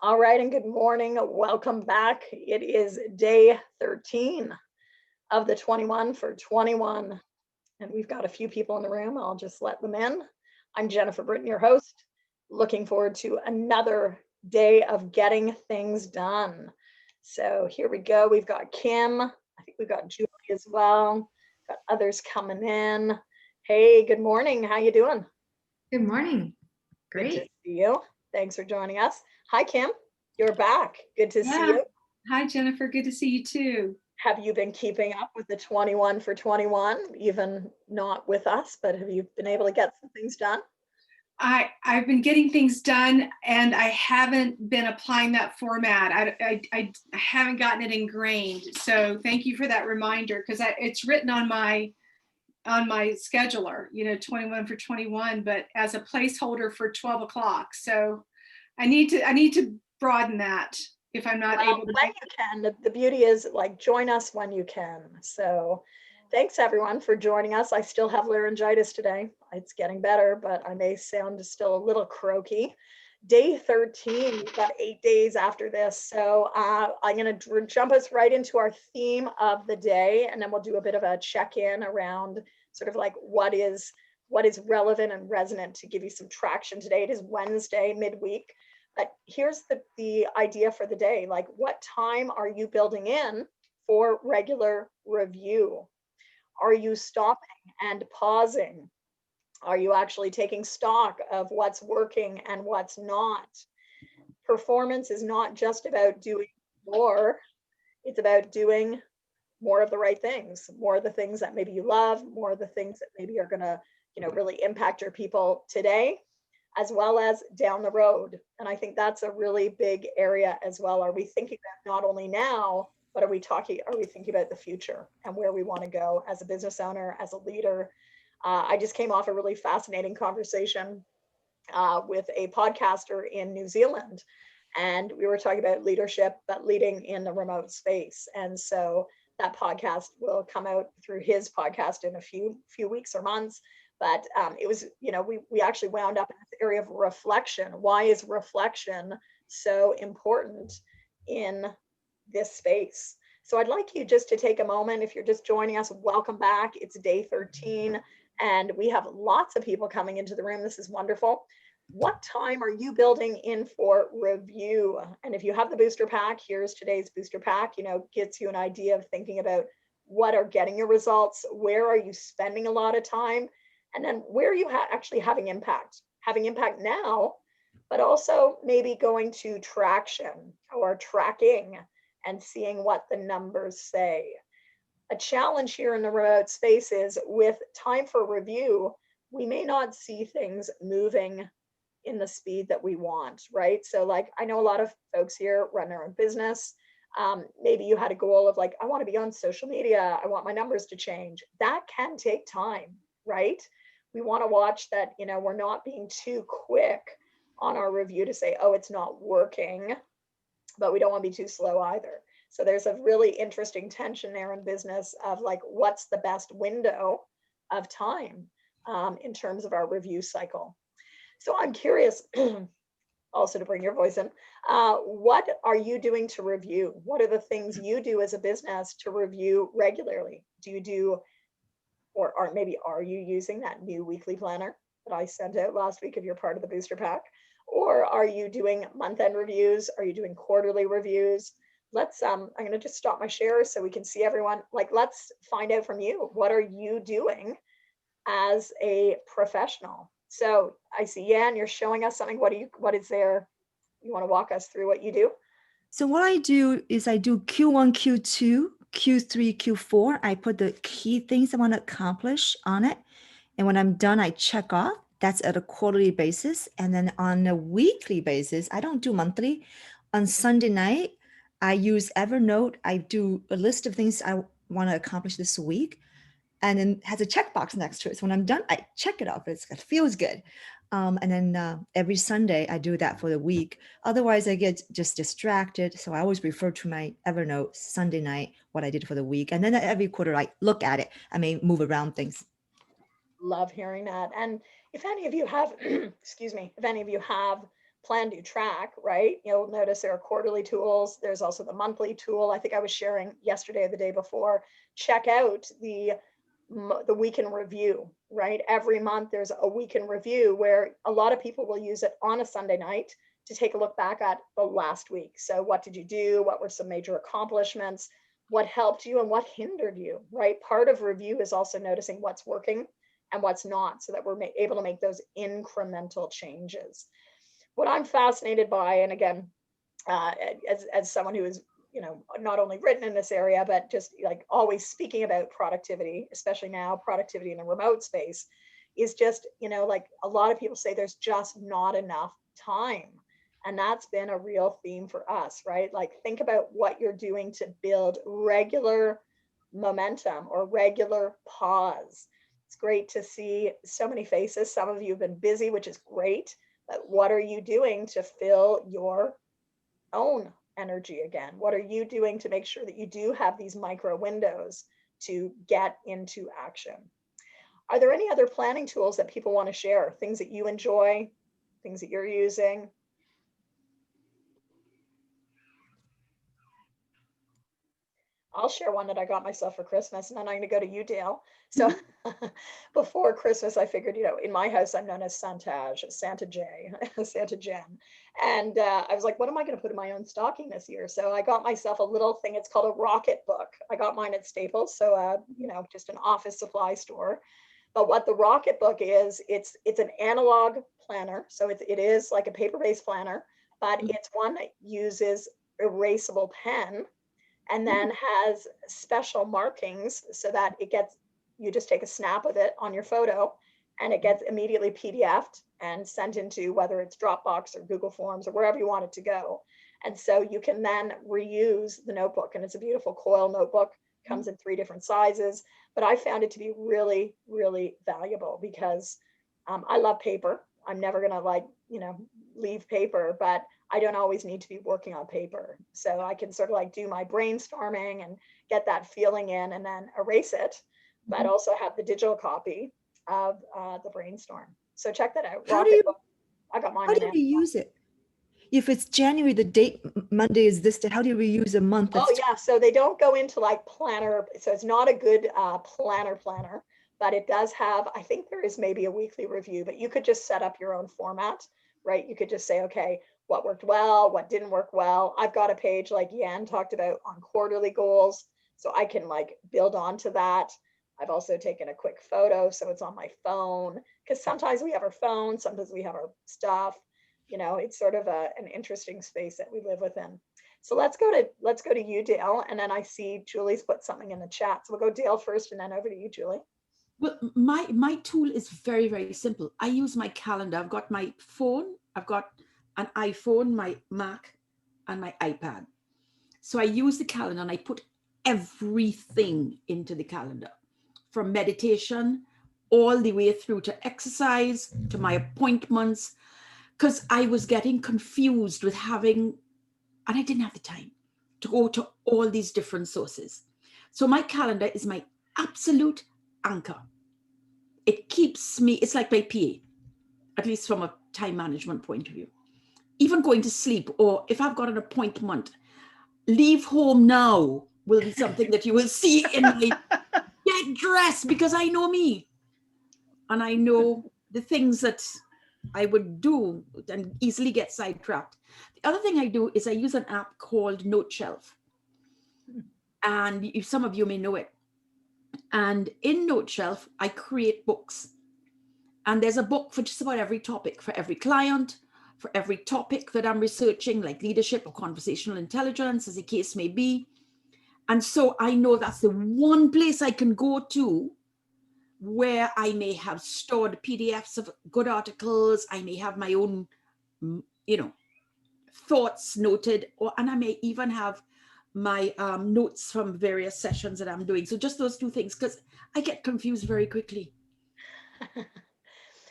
All right, and good morning. Welcome back. It is day 13 of the 21 for 21, and we've got a few people in the room. I'll just let them in. I'm Jennifer Britton, your host. Looking forward to another day of getting things done. So here we go. We've got Kim. I think we've got Julie as well. Got others coming in. Hey, good morning. How you doing? Good morning. Good to Great. see you. Thanks for joining us. Hi, Kim. You're back. Good to see Yeah. you. Hi, Jennifer. Good to see you too. Have you been keeping up with the 21 for 21, even not with us, but have you been able to get some things done? I've been getting things done, and I haven't been applying that format. I haven't gotten it ingrained. So thank you for that reminder, because it's written on my scheduler. 21 for 21, but as a placeholder for 12 o'clock. So I need to broaden that if I'm not Well, able to when do. you can, the beauty is like join us when you can. So thanks everyone for joining us. I still have laryngitis today. It's getting better, but I may sound still a little croaky. Day 13, we've got 8 days after this. So I'm going to jump us right into our theme of the day, and then we'll do a bit of a check-in around sort of like what is relevant and resonant to give you some traction today. It is Wednesday, midweek. But here's the idea for the day. Like, what time are you building in for regular review? Are you stopping and pausing? Are you actually taking stock of what's working and what's not? Performance is not just about doing more, it's about doing more of the right things, more of the things that maybe you love, more of the things that maybe are going to, really impact your people today as well as down the road. And I think that's a really big area as well. Are we thinking about not only now, but are we thinking about the future and where we want to go as a business owner, as a leader? I just came off a really fascinating conversation with a podcaster in New Zealand. And we were talking about leadership, but leading in the remote space. And so that podcast will come out through his podcast in a few weeks or months. But it was, we actually wound up in this area of reflection. Why is reflection so important in this space? So I'd like you just to take a moment. If you're just joining us, welcome back. It's day 13, and we have lots of people coming into the room. This is wonderful. What time are you building in for review? And if you have the booster pack, here's today's booster pack, gets you an idea of thinking about what are getting your results, where are you spending a lot of time, and then where are you actually having impact now, but also maybe going to traction or tracking and seeing what the numbers say. A challenge here in the remote space is with time for review, we may not see things moving in the speed that we want, right? So like, I know a lot of folks here run their own business. Maybe you had a goal of like, I want to be on social media. I want my numbers to change. That can take time, right? We want to watch that, we're not being too quick on our review to say, oh, it's not working, but we don't want to be too slow either. So there's a really interesting tension there in business of like, what's the best window of time in terms of our review cycle. So I'm curious also to bring your voice in. What are you doing to review? What are the things you do as a business to review regularly? Do you do, or are you using that new weekly planner that I sent out last week if you're part of the booster pack? Or are you doing month-end reviews? Are you doing quarterly reviews? I'm going to just stop my share so we can see everyone. Like, let's find out from you. What are you doing as a professional? So I see Yan, you're showing us something. What is there? You want to walk us through what you do? So what I do is I do Q1, Q2, Q3, Q4. I put the key things I want to accomplish on it. And when I'm done, I check off. That's at a quarterly basis. And then on a weekly basis, I don't do monthly. On Sunday night, I use Evernote. I do a list of things I want to accomplish this week, and then has a checkbox next to it. So when I'm done, I check it off. It feels good. And then every Sunday, I do that for the week. Otherwise, I get just distracted. So I always refer to my Evernote Sunday night, what I did for the week. And then every quarter, I look at it. I may move around things. Love hearing that. And if any of you have, excuse me, if any of you have PlanDoTrack, right? You'll notice there are quarterly tools. There's also the monthly tool. I think I was sharing yesterday or the day before. Check out the week in review, right? Every month there's a week in review where a lot of people will use it on a Sunday night to take a look back at the last week. So what did you do? What were some major accomplishments? What helped you and what hindered you, right? Part of review is also noticing what's working and what's not, so that we're able to make those incremental changes. What I'm fascinated by, and again, as someone who is, not only written in this area, but just like always speaking about productivity, especially now productivity in the remote space, is just, like a lot of people say there's just not enough time. And that's been a real theme for us, right? Like think about what you're doing to build regular momentum or regular pause. It's great to see so many faces. Some of you have been busy, which is great. But what are you doing to fill your own energy again? What are you doing to make sure that you do have these micro windows to get into action? Are there any other planning tools that people want to share? Things that you enjoy, things that you're using? I'll share one that I got myself for Christmas, and then I'm going to go to you, Dale. So before Christmas, I figured, in my house, I'm known as Santaj, Santa J, Santa Jen. And I was like, what am I going to put in my own stocking this year? So I got myself a little thing. It's called a Rocketbook. I got mine at Staples. So, just an office supply store. But what the Rocketbook is, it's an analog planner. So it is like a paper-based planner, but it's one that uses erasable pen and then has special markings so that you just take a snap of it on your photo and it gets immediately PDF'd and sent into whether it's Dropbox or Google Forms or wherever you want it to go. And so you can then reuse the notebook, and it's a beautiful coil notebook, comes in 3 different sizes, but I found it to be really, really valuable because I love paper. I'm never gonna leave paper, but I don't always need to be working on paper. So I can sort of do my brainstorming and get that feeling in and then erase it, but also have the digital copy of the brainstorm. So check that out. Rocketbook. I got mine. How do you reuse it? If it's January, the date Monday is this day, how do you reuse a month? Oh yeah, so they don't go into planner. So it's not a good planner, but it does have, I think there is maybe a weekly review, but you could just set up your own format, right? You could just say, okay, what worked well, what didn't work well. I've got a page like Yan talked about on quarterly goals. So I can build onto that. I've also taken a quick photo, so it's on my phone, because sometimes we have our phone, sometimes we have our stuff. It's sort of an interesting space that we live within. So let's go to you, Dale, and then I see Julie's put something in the chat. So we'll go Dale first, and then over to you, Julie. Well, my tool is very, very simple. I use my calendar. I've got my phone, I've got an iPhone, my Mac, and my iPad. So I use the calendar and I put everything into the calendar, from meditation all the way through to exercise, to my appointments, because I was getting confused with and I didn't have the time to go to all these different sources. So my calendar is my absolute anchor. It keeps me, it's like my PA, at least from a time management point of view. Even going to sleep, or if I've got an appointment, leave home now will be something that you will see in my get dressed, because I know me and I know the things that I would do and easily get sidetracked. The other thing I do is I use an app called NoteShelf, and some of you may know it. And in NoteShelf, I create books, and there's a book for just about every topic, for every client, for every topic that I'm researching, like leadership or conversational intelligence, as the case may be. And so I know that's the one place I can go to where I may have stored PDFs of good articles. I may have my own, thoughts noted, and I may even have my notes from various sessions that I'm doing. So just those 2 things, because I get confused very quickly.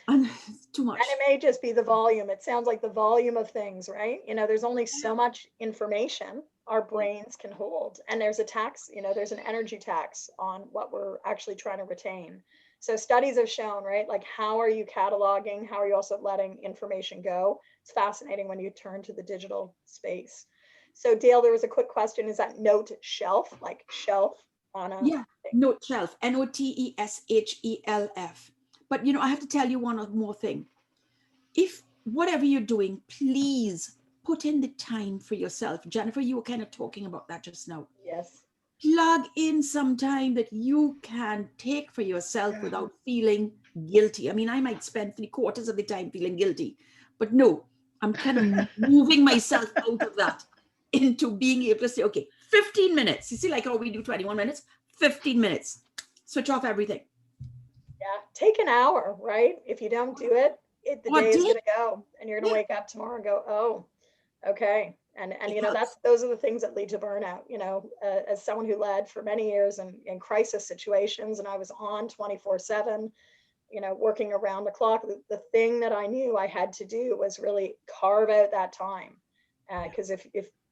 And it's too much. And it may just be the volume. It sounds like the volume of things, right? There's only so much information our brains can hold. And there's a tax, there's an energy tax on what we're actually trying to retain. So studies have shown, right? How are you cataloging? How are you also letting information go? it's fascinating when you turn to the digital space. So Dale, there was a quick question. Is that note shelf, like shelf on a Yeah, thing? note shelf, NOTESHELF. But you know, I have to tell you one more thing. If whatever you're doing, please put in the time for yourself. Jennifer, you were kind of talking about that just now. Yes. Plug in some time that you can take for yourself without feeling guilty. I mean, I might spend 3/4 of the time feeling guilty, but no, I'm kind of moving myself out of that into being able to say, okay, 15 minutes. You see, like how we do 21 minutes, 15 minutes. Switch off everything. Yeah. Take an hour, right? If you don't do it, the Or day is day. going to go and you're going to wake up tomorrow and go, oh, okay. And It you know, helps. those are the things that lead to burnout, you know, as someone who led for many years in crisis situations, and I was on 24/7, you know, working around the clock. The thing that I knew I had to do was really carve out that time. Because if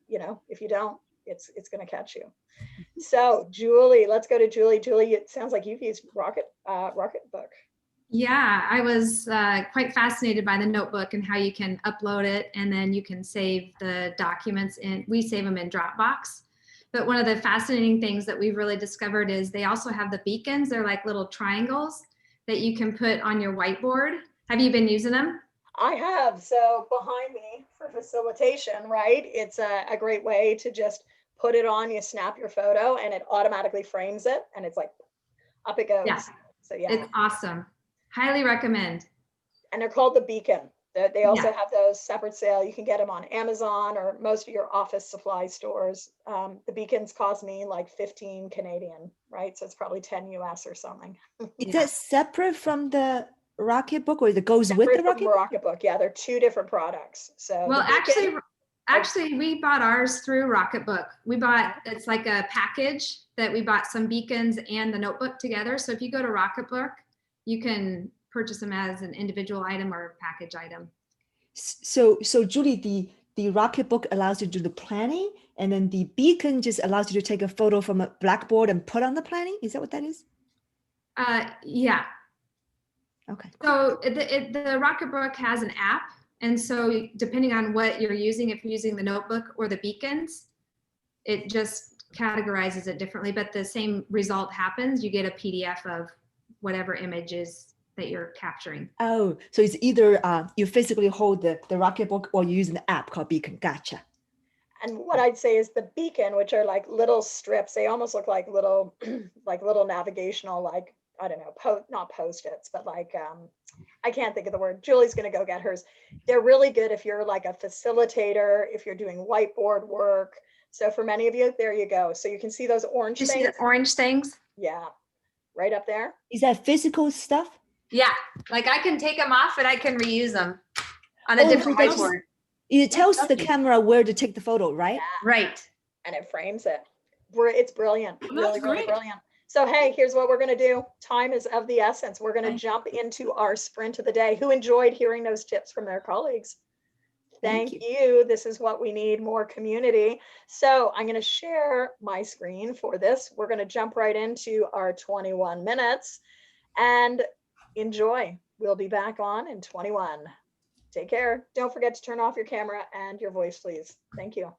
you know, if you don't, it's going to catch you. So Julie, let's go to Julie. Julie, it sounds like you've used Rocketbook. Yeah, I was quite fascinated by the notebook and how you can upload it and then you can save the documents we save them in Dropbox. But one of the fascinating things that we've really discovered is they also have the beacons. They're like little triangles that you can put on your whiteboard. Have you been using them? I have. So behind me for facilitation, right? It's a great way to just put it on, you snap your photo and it automatically frames it and it's like up it goes. Yeah. So yeah. It's awesome. Highly recommend. And they're called the Beacon. They also Yeah. have those separate sale. You can get them on Amazon or most of your office supply stores. The Beacons cost me like 15 Canadian, right? So it's probably 10 US or something. Is Yeah. that separate from the Rocketbook, or it goes with Separate the from the Rocketbook? Rocketbook. Yeah, they're two different products. So Well, the Beacon, actually, we bought ours through Rocketbook. It's like a package that we bought some beacons and the notebook together. So if you go to Rocketbook, you can purchase them as an individual item or package item. So Julie, the Rocketbook allows you to do the planning, and then the beacon just allows you to take a photo from a blackboard and put on the planning. Is that what that is? Yeah. Okay. So the Rocketbook has an app. And so depending on what you're using, if you're using the notebook or the beacons, it just categorizes it differently, but the same result happens. You get a PDF of whatever images that you're capturing. Oh, so it's either you physically hold the Rocketbook or you use an app called Beacon. Gotcha. and what I'd say is the Beacon, which are like little strips. They almost look like little, like little navigational, like, I don't know, not Post-its, but like, I can't think of the word. Julie's going to go get hers. They're really good if you're like a facilitator, if you're doing whiteboard work. So for many of you, there you go. So you can see those orange You see things. the orange things? Yeah, right up there. Is that physical stuff? Yeah, like I can take them off and I can reuse them on Oh, a different so that's- whiteboard. It tells the lovely. camera where to take the photo, right? Right. And it frames it. It's brilliant. That's Really, really great. brilliant. So, hey, here's what we're going to do. Time is of the essence. We're going to Thank jump into our sprint of the day. Who enjoyed hearing those tips from their colleagues? Thank Thank you. This is what we need, more community. So I'm going to share my screen for this. We're going to jump right into our 21 minutes and enjoy. We'll be back on in 21. Take care. Don't forget to turn off your camera and your voice, please. Thank you.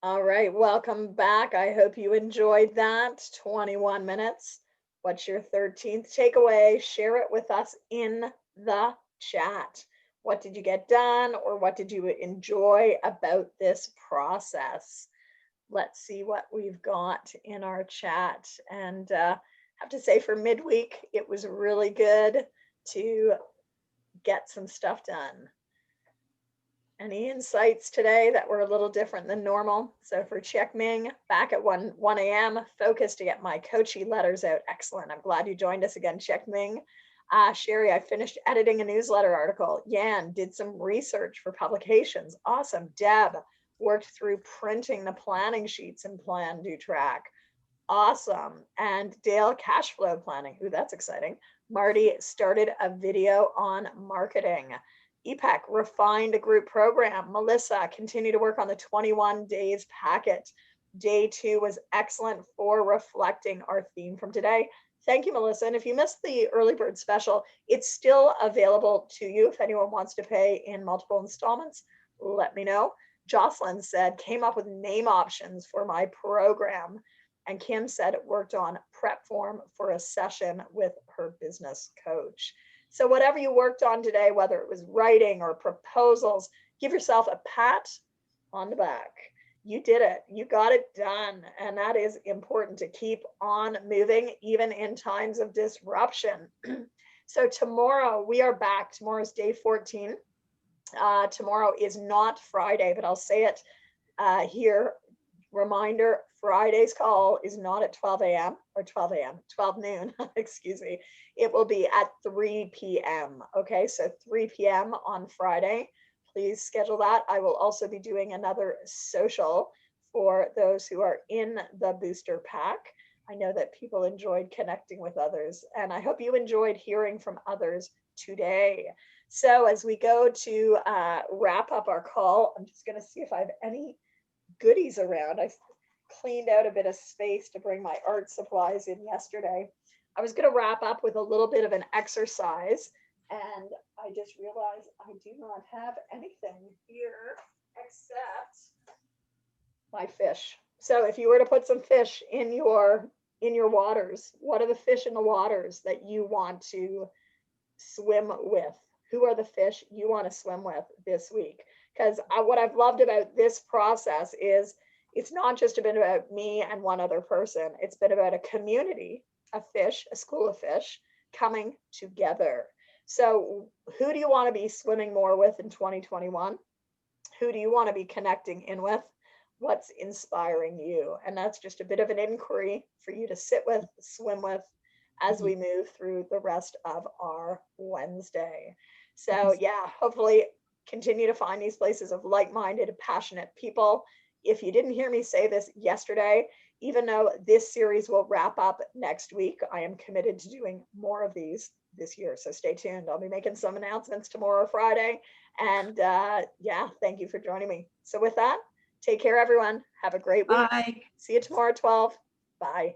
All right, welcome back. I hope you enjoyed that 21 minutes. What's your 13th takeaway? Share it with us in the chat. What did you get done, or what did you enjoy about this process? Let's see what we've got in our chat. And have to say, for midweek, it was really good to get some stuff done. Any insights today that were a little different than normal? So for Check Ming, back at 1 a.m., focused to get my coachy letters out. Excellent. I'm glad you joined us again, Check Ming. Sherry, I finished editing a newsletter article. Yan did some research for publications. Awesome. Deb worked through printing the planning sheets in PlanDoTrack. Awesome. And Dale, cash flow planning. Ooh, that's exciting. Marty started a video on marketing. EPEC refined a group program. Melissa continued to work on the 21 days packet. Day 2 was excellent for reflecting our theme from today. Thank you, Melissa. And if you missed the early bird special, it's still available to you. If anyone wants to pay in multiple installments, let me know. Jocelyn said, came up with name options for my program. And Kim said it worked on prep form for a session with her business coach. So whatever you worked on today, whether it was writing or proposals, give yourself a pat on the back. You did it. You got it done. And that is important, to keep on moving, even in times of disruption. So tomorrow we are back. Tomorrow's day 14. Tomorrow is not Friday, but I'll say it here. Reminder, Friday's call is not at 12 a.m. or 12 noon, excuse me. It will be at 3 p.m. Okay, so 3 p.m. on Friday. Please schedule that. I will also be doing another social for those who are in the booster pack. I know that people enjoyed connecting with others, and I hope you enjoyed hearing from others today. So as we go to wrap up our call, I'm just going to see if I have any goodies around. I cleaned out a bit of space to bring my art supplies in yesterday. I was going to wrap up with a little bit of an exercise, and I just realized I do not have anything here except my fish. So if you were to put some fish in your waters, what are the fish in the waters that you want to swim with? Who are the fish you want to swim with this week? Because what I've loved about this process is it's not just been about me and one other person. It's been about a community of fish, a school of fish coming together. So who do you want to be swimming more with in 2021? Who do you want to be connecting in with? What's inspiring you? And that's just a bit of an inquiry for you to sit with, swim with, as we move through the rest of our Wednesday. So yeah, hopefully continue to find these places of like-minded, passionate people. If you didn't hear me say this yesterday, even though this series will wrap up next week, I am committed to doing more of these this year. So stay tuned. I'll be making some announcements tomorrow, Friday. And yeah, thank you for joining me. So with that, take care, everyone. Have a great week. Bye. See you tomorrow at 12. Bye.